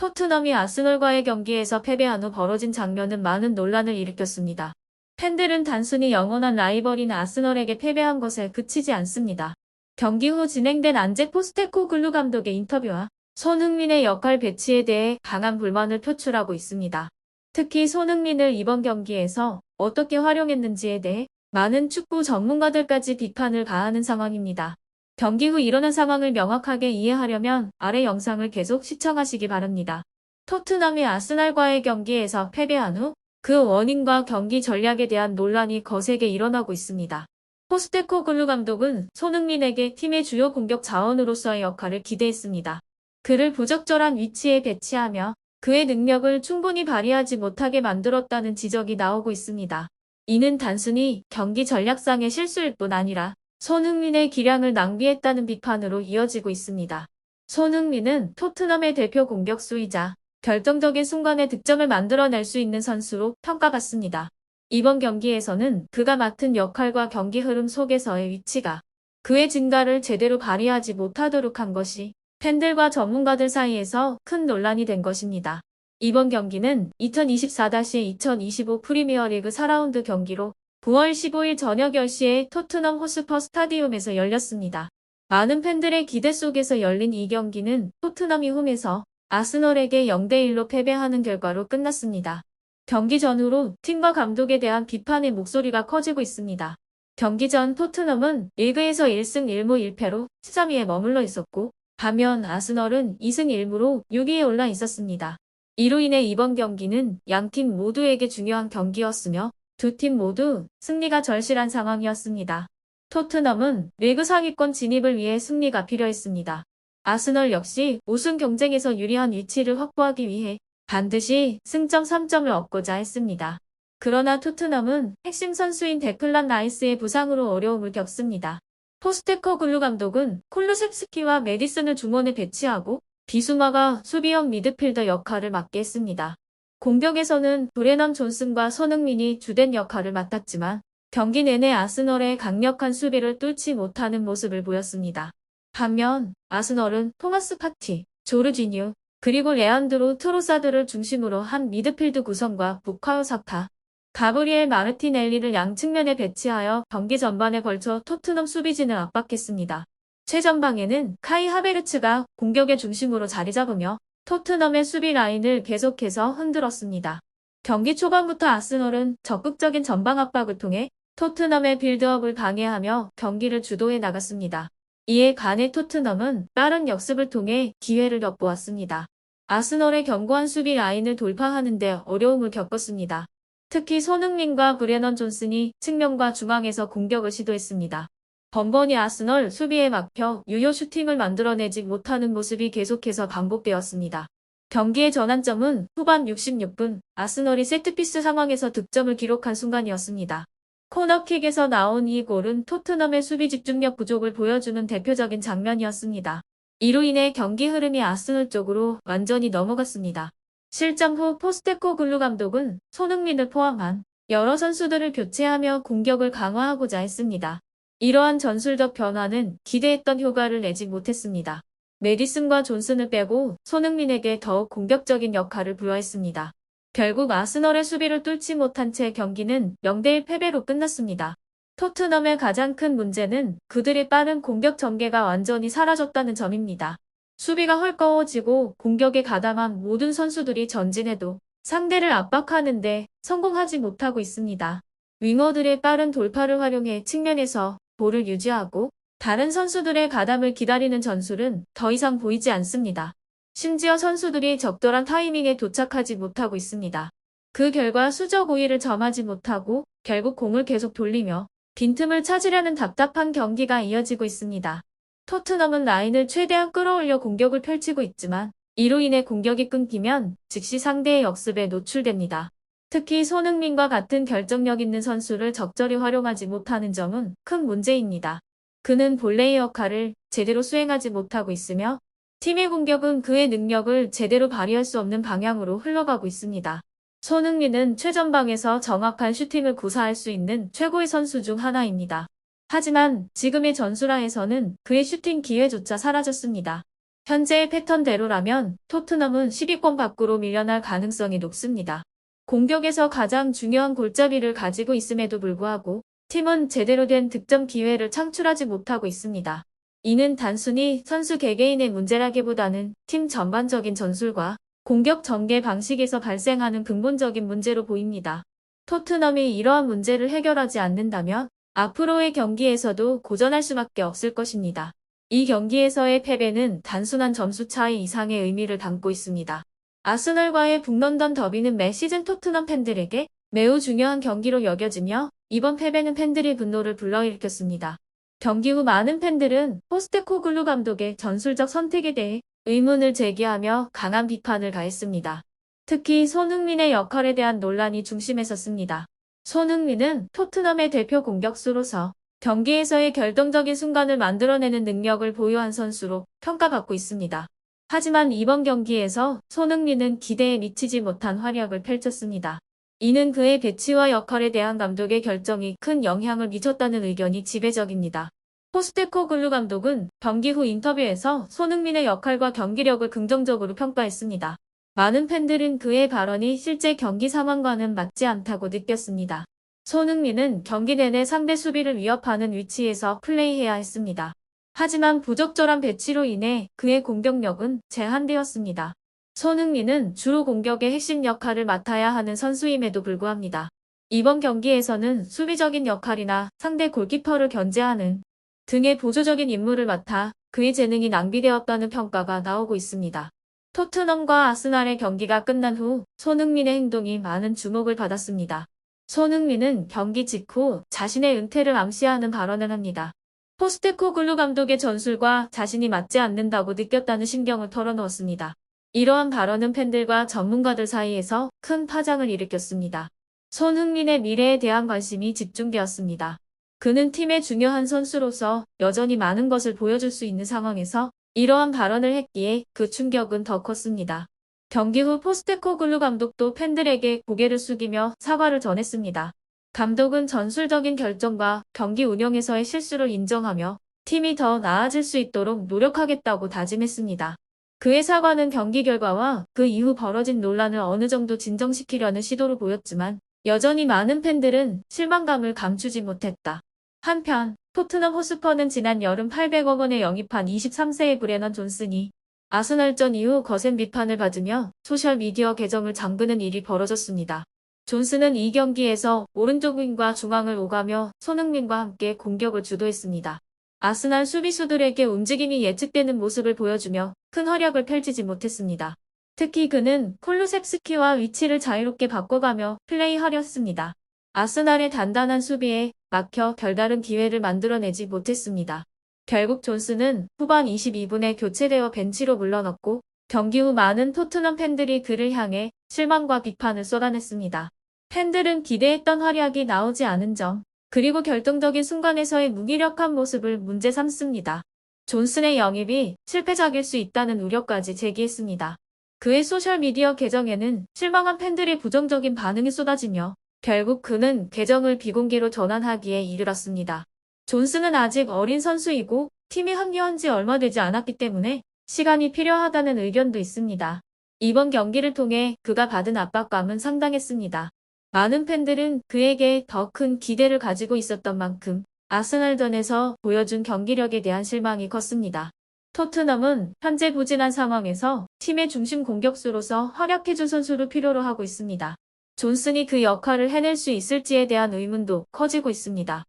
토트넘이 아스널과의 경기에서 패배한 후 벌어진 장면은 많은 논란을 일으켰습니다. 팬들은 단순히 영원한 라이벌인 아스널에게 패배한 것에 그치지 않습니다. 경기 후 진행된 안제 포스테코글루 감독의 인터뷰와 손흥민의 역할 배치에 대해 강한 불만을 표출하고 있습니다. 특히 손흥민을 이번 경기에서 어떻게 활용했는지에 대해 많은 축구 전문가들까지 비판을 가하는 상황입니다. 경기 후 일어난 상황을 명확하게 이해하려면 아래 영상을 계속 시청하시기 바랍니다. 토트넘이 아스날과의 경기에서 패배한 후 그 원인과 경기 전략에 대한 논란이 거세게 일어나고 있습니다. 포스테코글루 감독은 손흥민에게 팀의 주요 공격 자원으로서의 역할을 기대했습니다. 그를 부적절한 위치에 배치하며 그의 능력을 충분히 발휘하지 못하게 만들었다는 지적이 나오고 있습니다. 이는 단순히 경기 전략상의 실수일 뿐 아니라 손흥민의 기량을 낭비했다는 비판으로 이어지고 있습니다. 손흥민은 토트넘의 대표 공격수이자 결정적인 순간에 득점을 만들어낼 수 있는 선수로 평가받습니다. 이번 경기에서는 그가 맡은 역할과 경기 흐름 속에서의 위치가 그의 진가를 제대로 발휘하지 못하도록 한 것이 팬들과 전문가들 사이에서 큰 논란이 된 것입니다. 이번 경기는 2024-2025 프리미어리그 4라운드 경기로 9월 15일 저녁 10시에 토트넘 호스퍼 스타디움에서 열렸습니다. 많은 팬들의 기대 속에서 열린 이 경기는 토트넘이 홈에서 아스널에게 0대1로 패배하는 결과로 끝났습니다. 경기 전후로 팀과 감독에 대한 비판의 목소리가 커지고 있습니다. 경기 전 토트넘은 리그에서 1승 1무 1패로 13위에 머물러 있었고 반면 아스널은 2승 1무로 6위에 올라 있었습니다. 이로 인해 이번 경기는 양팀 모두에게 중요한 경기였으며 두 팀 모두 승리가 절실한 상황이었습니다. 토트넘은 리그 상위권 진입을 위해 승리가 필요했습니다. 아스널 역시 우승 경쟁에서 유리한 위치를 확보하기 위해 반드시 승점 3점을 얻고자 했습니다. 그러나 토트넘은 핵심 선수인 데클란 라이스의 부상으로 어려움을 겪습니다. 포스테코글루 감독은 콜루셉스키와 메디슨을 중원에 배치하고 비수마가 수비형 미드필더 역할을 맡게 했습니다. 공격에서는 브레넌 존슨과 손흥민이 주된 역할을 맡았지만 경기 내내 아스널의 강력한 수비를 뚫지 못하는 모습을 보였습니다. 반면 아스널은 토마스 파티, 조르지뉴, 그리고 레안드로 트로사드를 중심으로 한 미드필드 구성과 부카요 사카, 가브리엘 마르티넬리를 양측면에 배치하여 경기 전반에 걸쳐 토트넘 수비진을 압박했습니다. 최전방에는 카이 하베르츠가 공격의 중심으로 자리 잡으며 토트넘의 수비 라인을 계속해서 흔들었습니다. 경기 초반부터 아스널은 적극적인 전방 압박을 통해 토트넘의 빌드업을 방해하며 경기를 주도해 나갔습니다. 이에 관해 토트넘은 빠른 역습을 통해 기회를 엿보았습니다. 아스널의 견고한 수비 라인을 돌파하는 데 어려움을 겪었습니다. 특히 손흥민과 브레넌 존슨이 측면과 중앙에서 공격을 시도했습니다. 번번이 아스널 수비에 막혀 유효 슈팅을 만들어내지 못하는 모습이 계속해서 반복되었습니다. 경기의 전환점은 후반 66분 아스널이 세트피스 상황에서 득점을 기록한 순간이었습니다. 코너킥에서 나온 이 골은 토트넘의 수비 집중력 부족을 보여주는 대표적인 장면이었습니다. 이로 인해 경기 흐름이 아스널 쪽으로 완전히 넘어갔습니다. 실점 후 포스테코글루 감독은 손흥민을 포함한 여러 선수들을 교체하며 공격을 강화하고자 했습니다. 이러한 전술적 변화는 기대했던 효과를 내지 못했습니다. 메디슨과 존슨을 빼고 손흥민에게 더욱 공격적인 역할을 부여했습니다. 결국 아스널의 수비를 뚫지 못한 채 경기는 0대1 패배로 끝났습니다. 토트넘의 가장 큰 문제는 그들의 빠른 공격 전개가 완전히 사라졌다는 점입니다. 수비가 헐거워지고 공격에 가담한 모든 선수들이 전진해도 상대를 압박하는데 성공하지 못하고 있습니다. 윙어들의 빠른 돌파를 활용해 측면에서 볼을 유지하고 다른 선수들의 가담을 기다리는 전술은 더 이상 보이지 않습니다. 심지어 선수들이 적절한 타이밍에 도착하지 못하고 있습니다. 그 결과 수적 우위를 점하지 못하고 결국 공을 계속 돌리며 빈틈을 찾으려는 답답한 경기가 이어지고 있습니다. 토트넘은 라인을 최대한 끌어올려 공격을 펼치고 있지만 이로 인해 공격이 끊기면 즉시 상대의 역습에 노출됩니다. 특히 손흥민과 같은 결정력 있는 선수를 적절히 활용하지 못하는 점은 큰 문제입니다. 그는 볼레이 역할을 제대로 수행하지 못하고 있으며 팀의 공격은 그의 능력을 제대로 발휘할 수 없는 방향으로 흘러가고 있습니다. 손흥민은 최전방에서 정확한 슈팅을 구사할 수 있는 최고의 선수 중 하나입니다. 하지만 지금의 전술화에서는 그의 슈팅 기회조차 사라졌습니다. 현재의 패턴대로라면 토트넘은 10위권 밖으로 밀려날 가능성이 높습니다. 공격에서 가장 중요한 골잡이를 가지고 있음에도 불구하고 팀은 제대로 된 득점 기회를 창출하지 못하고 있습니다. 이는 단순히 선수 개개인의 문제라기보다는 팀 전반적인 전술과 공격 전개 방식에서 발생하는 근본적인 문제로 보입니다. 토트넘이 이러한 문제를 해결하지 않는다면 앞으로의 경기에서도 고전할 수밖에 없을 것입니다. 이 경기에서의 패배는 단순한 점수 차이 이상의 의미를 담고 있습니다. 아스널과의 북런던 더비는 매 시즌 토트넘 팬들에게 매우 중요한 경기로 여겨지며 이번 패배는 팬들의 분노를 불러일으켰습니다. 경기 후 많은 팬들은 포스테코글루 감독의 전술적 선택에 대해 의문을 제기하며 강한 비판을 가했습니다. 특히 손흥민의 역할에 대한 논란이 중심에 섰습니다. 손흥민은 토트넘의 대표 공격수로서 경기에서의 결정적인 순간을 만들어내는 능력을 보유한 선수로 평가받고 있습니다. 하지만 이번 경기에서 손흥민은 기대에 미치지 못한 활약을 펼쳤습니다. 이는 그의 배치와 역할에 대한 감독의 결정이 큰 영향을 미쳤다는 의견이 지배적입니다. 포스테코글루 감독은 경기 후 인터뷰에서 손흥민의 역할과 경기력을 긍정적으로 평가했습니다. 많은 팬들은 그의 발언이 실제 경기 상황과는 맞지 않다고 느꼈습니다. 손흥민은 경기 내내 상대 수비를 위협하는 위치에서 플레이해야 했습니다. 하지만 부적절한 배치로 인해 그의 공격력은 제한되었습니다. 손흥민은 주로 공격의 핵심 역할을 맡아야 하는 선수임에도 불구합니다. 이번 경기에서는 수비적인 역할이나 상대 골키퍼를 견제하는 등의 보조적인 임무를 맡아 그의 재능이 낭비되었다는 평가가 나오고 있습니다. 토트넘과 아스날의 경기가 끝난 후 손흥민의 행동이 많은 주목을 받았습니다. 손흥민은 경기 직후 자신의 은퇴를 암시하는 발언을 합니다. 포스테코글루 감독의 전술과 자신이 맞지 않는다고 느꼈다는 심경을 털어놓았습니다. 이러한 발언은 팬들과 전문가들 사이에서 큰 파장을 일으켰습니다. 손흥민의 미래에 대한 관심이 집중되었습니다. 그는 팀의 중요한 선수로서 여전히 많은 것을 보여줄 수 있는 상황에서 이러한 발언을 했기에 그 충격은 더 컸습니다. 경기 후 포스테코글루 감독도 팬들에게 고개를 숙이며 사과를 전했습니다. 감독은 전술적인 결정과 경기 운영에서의 실수를 인정하며 팀이 더 나아질 수 있도록 노력하겠다고 다짐했습니다. 그의 사과는 경기 결과와 그 이후 벌어진 논란을 어느 정도 진정시키려는 시도로 보였지만 여전히 많은 팬들은 실망감을 감추지 못했다. 한편 토트넘 호스퍼는 지난 여름 800억 원에 영입한 23세의 브레넌 존슨이 아스널전 이후 거센 비판을 받으며 소셜미디어 계정을 잠그는 일이 벌어졌습니다. 존슨은 이 경기에서 오른쪽 윙과 중앙을 오가며 손흥민과 함께 공격을 주도했습니다. 아스날 수비수들에게 움직임이 예측되는 모습을 보여주며 큰 활약을 펼치지 못했습니다. 특히 그는 콜루셉스키와 위치를 자유롭게 바꿔가며 플레이하렸습니다. 아스날의 단단한 수비에 막혀 별다른 기회를 만들어내지 못했습니다. 결국 존슨은 후반 22분에 교체되어 벤치로 물러났고 경기 후 많은 토트넘 팬들이 그를 향해 실망과 비판을 쏟아냈습니다. 팬들은 기대했던 활약이 나오지 않은 점, 그리고 결정적인 순간에서의 무기력한 모습을 문제 삼습니다. 존슨의 영입이 실패작일 수 있다는 우려까지 제기했습니다. 그의 소셜미디어 계정에는 실망한 팬들의 부정적인 반응이 쏟아지며 결국 그는 계정을 비공개로 전환하기에 이르렀습니다. 존슨은 아직 어린 선수이고 팀에 합류한 지 얼마 되지 않았기 때문에 시간이 필요하다는 의견도 있습니다. 이번 경기를 통해 그가 받은 압박감은 상당했습니다. 많은 팬들은 그에게 더 큰 기대를 가지고 있었던 만큼 아스널전에서 보여준 경기력에 대한 실망이 컸습니다. 토트넘은 현재 부진한 상황에서 팀의 중심 공격수로서 활약해줄 선수를 필요로 하고 있습니다. 존슨이 그 역할을 해낼 수 있을지에 대한 의문도 커지고 있습니다.